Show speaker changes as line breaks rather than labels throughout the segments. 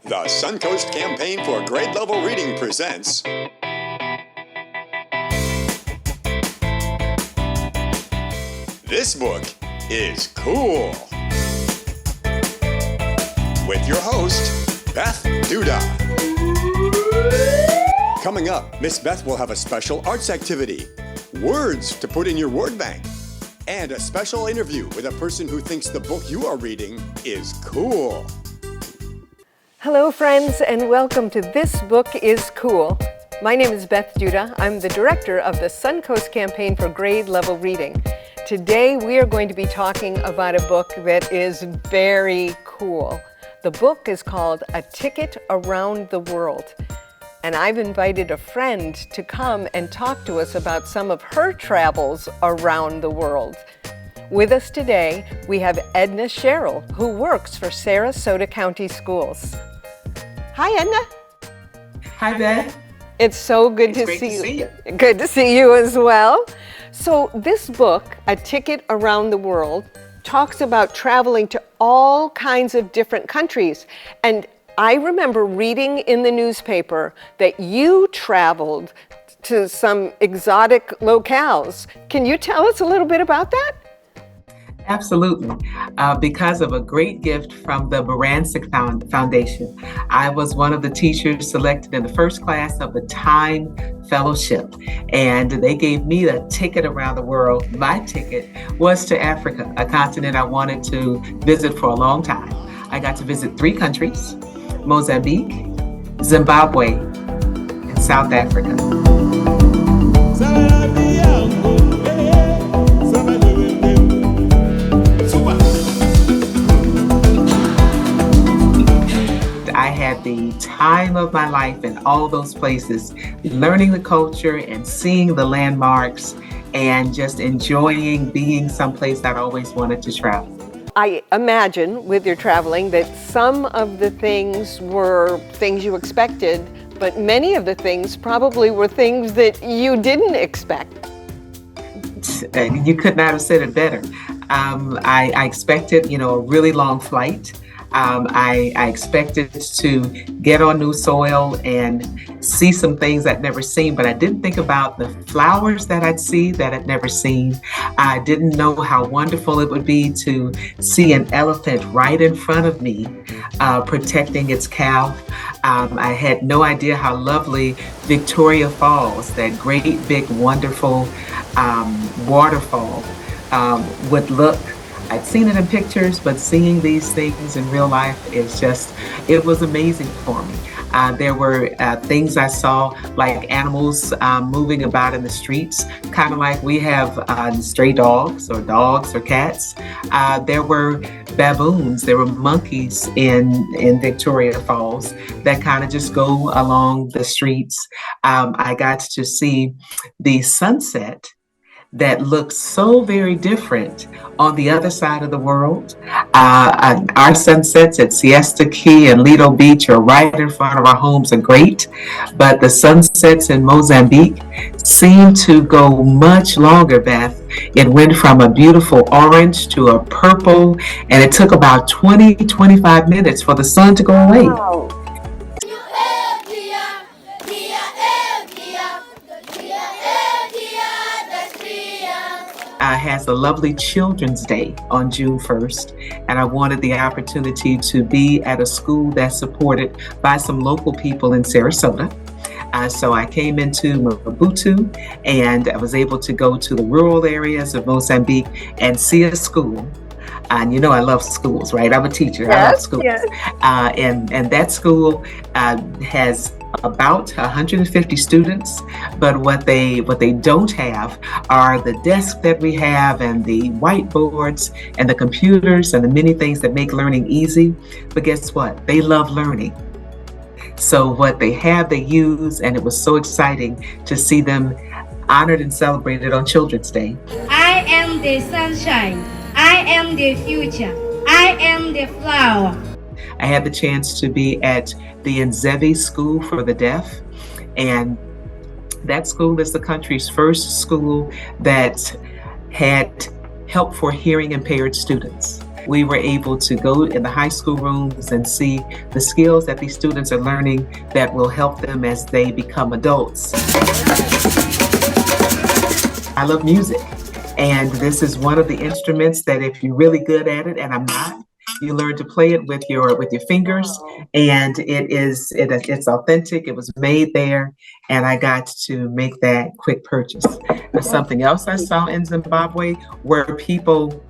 The Suncoast Campaign for Grade Level Reading presents This Book is Cool! With your host, Beth Duda. Coming up, Miss Beth will have a special arts activity, words to put in your word bank, and a special interview with a person who thinks the book you are reading is cool.
Hello friends, and welcome to This Book is Cool. My name is Beth Duda. I'm the director of the Suncoast Campaign for Grade Level Reading. Today we are going to be talking about a book that is very cool. The book is called A Ticket Around the World. And I've invited a friend to come and talk to us about some of her travels around the world. With us today, we have Edna Sherrell, who works for Sarasota County Schools. Hi, Edna.
Hi, Beth.
It's so good to
Great
see
to see you.
Good to see you as well. So this book, A Ticket Around the World, talks about traveling to all kinds of different countries. And I remember reading in the newspaper that you traveled to some exotic locales. Can you tell us a little bit about that?
Absolutely. Because of a great gift from the PreK Foundation, I was one of the teachers selected in the first class of the Time Fellowship, and they gave me a ticket around the world. My ticket was to Africa, a continent I wanted to visit for a long time. I got to visit 3 countries: Mozambique, Zimbabwe, and South Africa. I had the time of my life in all those places, learning the culture and seeing the landmarks and just enjoying being someplace that I always wanted to travel.
I imagine with your traveling that some of the things were things you expected, but many of the things probably were things that you didn't expect.
You could not have said it better. I expected, a really long flight. I expected to get on new soil and see some things I'd never seen, but I didn't think about the flowers that I'd see that I'd never seen. I didn't know how wonderful it would be to see an elephant right in front of me, protecting its calf. I had no idea how lovely Victoria Falls, that great big wonderful waterfall, would look. I'd seen it in pictures, but seeing these things in real life it was amazing for me. There were things I saw, like animals moving about in the streets, kind of like we have stray dogs or cats. There were baboons, there were monkeys in Victoria Falls that kind of just go along the streets. I got to see the sunset that looks so very different on the other side of the world. Our sunsets at Siesta Key and Lido Beach are right in front of our homes and great, but the sunsets in Mozambique seem to go much longer, Beth. It went from a beautiful orange to a purple, and it took about 20-25 minutes for the sun to go away.
Wow.
Has a lovely Children's Day on June 1st, and I wanted the opportunity to be at a school that's supported by some local people in Sarasota. So I came into Maputo, and I was able to go to the rural areas of Mozambique and see a school. And I love schools, right? I'm a teacher.
Yes,
I love schools.
yes.
And that school has about 150 students, but what they don't have are the desks that we have and the whiteboards and the computers and the many things that make learning easy. But guess what? They love learning. So what they have, they use, and it was so exciting to see them honored and celebrated on Children's Day.
I am the sunshine. I am the future. I am the flower.
I had the chance to be at the Nzevi School for the Deaf, and that school is the country's first school that had help for hearing impaired students. We were able to go in the high school rooms and see the skills that these students are learning that will help them as they become adults. I love music, and this is one of the instruments that if you're really good at it, and I'm not, you learn to play it with your fingers, and it's authentic. It was made there, and I got to make that quick purchase. Something else I saw in Zimbabwe were people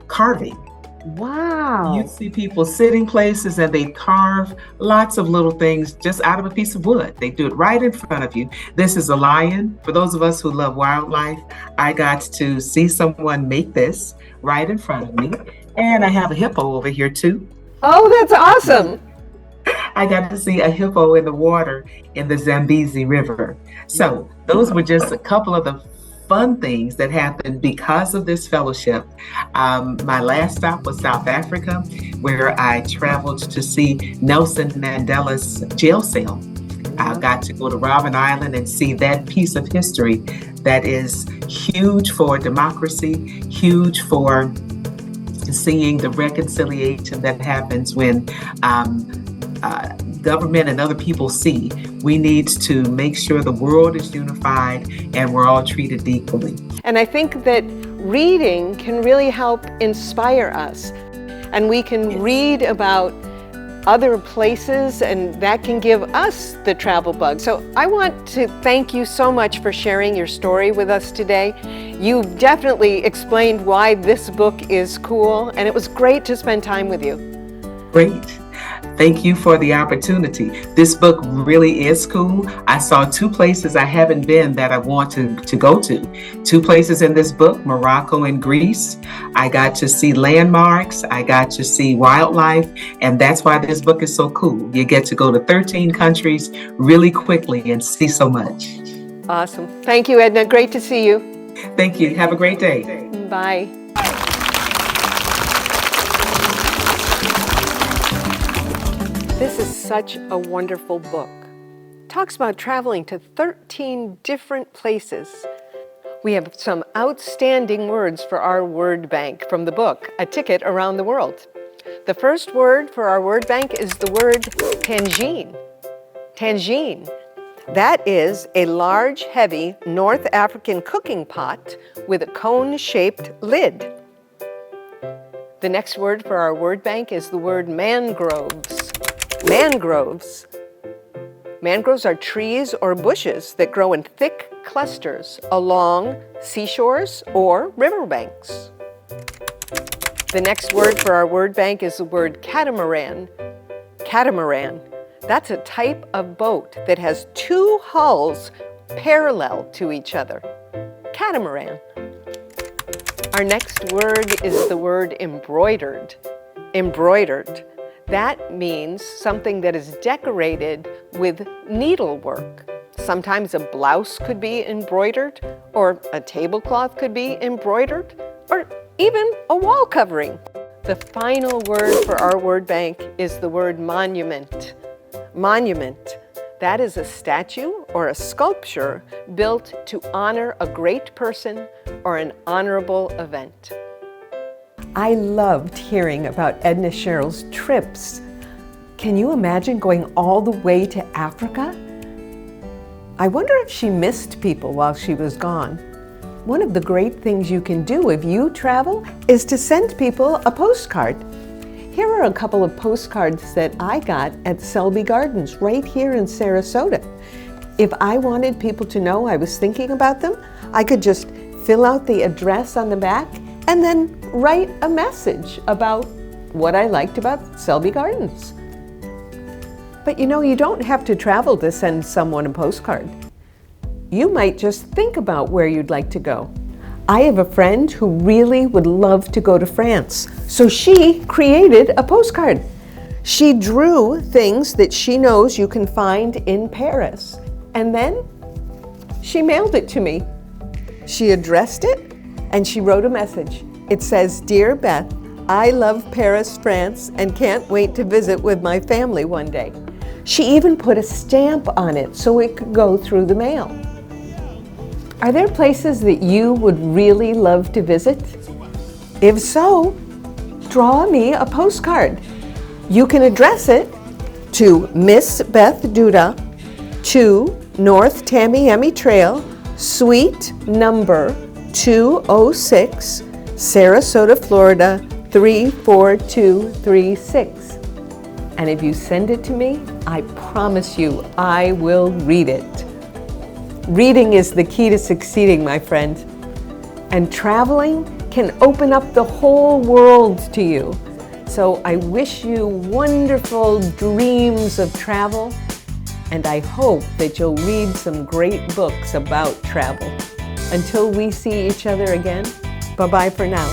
carving.
Wow.
You see people sitting places and they carve lots of little things just out of a piece of wood. They do it right in front of you. This is a lion. For those of us who love wildlife, I got to see someone make this right in front of me. And I have a hippo over here too.
Oh, that's awesome.
I got to see a hippo in the water in the Zambezi River. So those were just a couple of the fun things that happened because of this fellowship. My last stop was South Africa, where I traveled to see Nelson Mandela's jail cell. I got to go to Robben Island and see that piece of history that is huge for democracy, huge for seeing the reconciliation that happens when government and other people see. We need to make sure the world is unified and we're all treated equally.
And I think that reading can really help inspire us. And we can read about other places, and that can give us the travel bug. So I want to thank you so much for sharing your story with us today. You definitely explained why this book is cool, and it was great to spend time with you.
Great. Thank you for the opportunity. This book really is cool. I saw 2 places I haven't been that I want to go to. 2 places in this book, Morocco and Greece. I got to see landmarks. I got to see wildlife. And that's why this book is so cool. You get to go to 13 countries really quickly and see so much.
Awesome. Thank you, Edna. Great to see you.
Thank you. Have a great day.
Bye. This is such a wonderful book. It talks about traveling to 13 different places. We have some outstanding words for our word bank from the book, A Ticket Around the World. The first word for our word bank is the word tangine. Tangine. That is a large, heavy North African cooking pot with a cone-shaped lid. The next word for our word bank is the word mangroves. Mangroves. Mangroves are trees or bushes that grow in thick clusters along seashores or riverbanks. The next word for our word bank is the word catamaran. Catamaran. That's a type of boat that has 2 hulls parallel to each other. Catamaran. Our next word is the word embroidered. Embroidered. That means something that is decorated with needlework. Sometimes a blouse could be embroidered, or a tablecloth could be embroidered, or even a wall covering. The final word for our word bank is the word monument. Monument. That is a statue or a sculpture built to honor a great person or an honorable event. I loved hearing about Edna Sherrell's trips. Can you imagine going all the way to Africa? I wonder if she missed people while she was gone. One of the great things you can do if you travel is to send people a postcard. Here are a couple of postcards that I got at Selby Gardens right here in Sarasota. If I wanted people to know I was thinking about them, I could just fill out the address on the back and then write a message about what I liked about Selby Gardens. But you know, you don't have to travel to send someone a postcard. You might just think about where you'd like to go. I have a friend who really would love to go to France, so she created a postcard. She drew things that she knows you can find in Paris, and then she mailed it to me. She addressed it, and she wrote a message. It says, "Dear Beth, I love Paris, France, and can't wait to visit with my family one day." She even put a stamp on it so it could go through the mail. Are there places that you would really love to visit? If so, draw me a postcard. You can address it to Miss Beth Duda, 2 North Tamiami Trail, Suite number 206, Sarasota, Florida, 34236. And if you send it to me, I promise you I will read it. Reading is the key to succeeding, my friend. And traveling can open up the whole world to you. So I wish you wonderful dreams of travel, and I hope that you'll read some great books about travel. Until we see each other again, bye-bye for now.